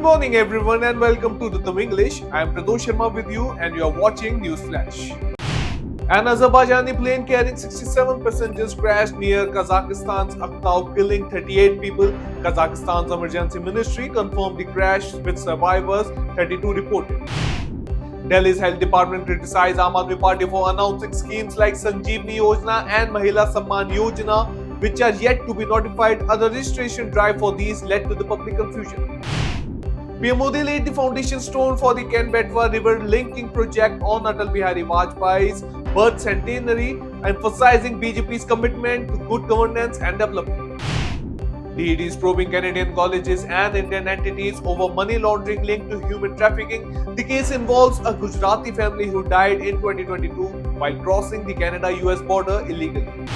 morning everyone and welcome to Rhythm English. I am Pradosh Sharma with you and you are watching News Flash. An Azerbaijani plane carrying 67 passengers crashed near Kazakhstan's Aktau, killing 38 people. Kazakhstan's emergency ministry confirmed the crash with survivors 32 reported. Delhi's health department criticized Aam Aadmi Party for announcing schemes like Sanjeevani Yojana and Mahila Samman Yojana, which are yet to be notified. A registration drive for these led to the public confusion. PM Modi laid the foundation stone for the Ken-Betwa river linking project on Atal Bihari Vajpayee's birth centenary, emphasizing BJP's commitment to good governance and development. The ED is probing Canadian colleges and Indian entities over money laundering linked to human trafficking. The case involves a Gujarati family who died in 2022 while crossing the Canada-US border illegally.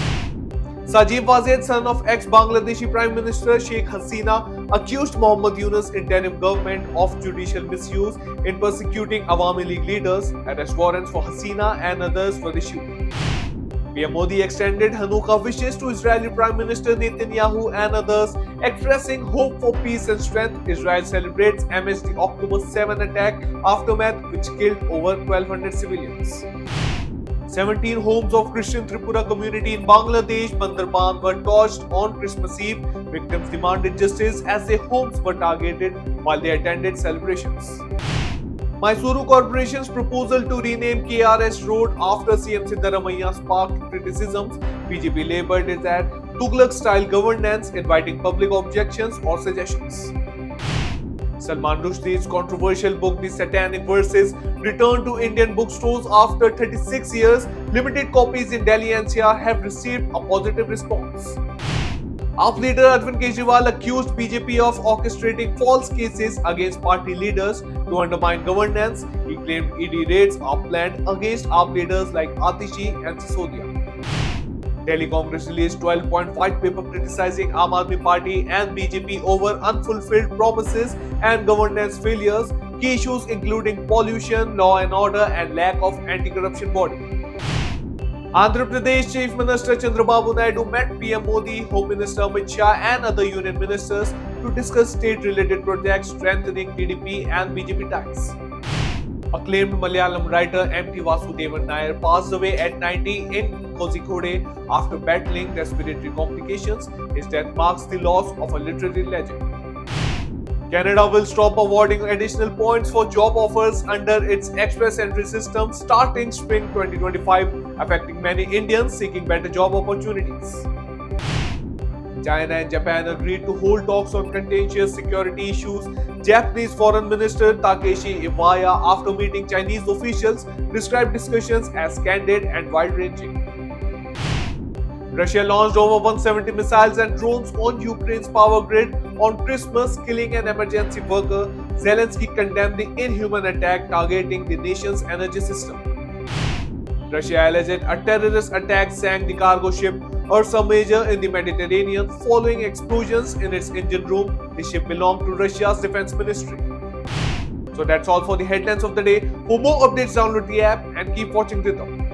Sajid Wazir, son of ex-Bangladeshi Prime Minister Sheikh Hasina, accused Mohammad Yunus interim government of judicial misuse in persecuting Awami League leaders. Arrest warrants for Hasina and others for the shooting. PM Modi extended Hanukkah wishes to Israeli Prime Minister Netanyahu and others, expressing hope for peace and strength. Israel celebrates amidst the October 7 attack aftermath, which killed over 1,200 civilians. 17 homes of Christian Tripura community in Bangladesh, Bandarban, were torched on Christmas Eve. Victims demanded justice as their homes were targeted while they attended celebrations. Mysuru Corporation's proposal to rename KRS Road after CM Siddaramaiah sparked criticisms. BJP labelled it as Tughlaq-style governance, inviting public objections or suggestions. Salman Rushdie's controversial book The Satanic Verses returned to Indian bookstores after 36 years. Limited copies in Delhi NCR have received a positive response. AAP leader Arvind Kejriwal accused BJP of orchestrating false cases against party leaders to undermine governance. He claimed ED raids are planned against AAP leaders like Atishi and Sisodia. Delhi Congress released 12-point white paper criticizing Aam Aadmi Party and BJP over unfulfilled promises and governance failures. Key issues including pollution, law and order, and lack of anti-corruption body. Andhra Pradesh Chief Minister Chandrababu Naidu met PM Modi, Home Minister Amit Shah, and other union ministers to discuss state-related projects strengthening TDP and BJP ties. Acclaimed Malayalam writer M.T. Vasudevan Nair passed away at 90 in Kozhikode after battling respiratory complications. His death marks the loss of a literary legend. Canada will stop awarding additional points for job offers under its express entry system starting spring 2025, affecting many Indians seeking better job opportunities. China and Japan agreed to hold talks on contentious security issues. Japanese Foreign Minister Takeshi Iwaya, after meeting Chinese officials, described discussions as candid and wide-ranging. Russia launched over 170 missiles and drones on Ukraine's power grid on Christmas, killing an emergency worker. Zelensky condemned the inhuman attack targeting the nation's energy system. Russia alleged a terrorist attack sank the cargo ship Ursa Major in the Mediterranean following explosions in its engine room. The ship belonged to Russia's defense ministry. So that's all for the headlines of the day. For more updates, download the app and keep watching Rhythm.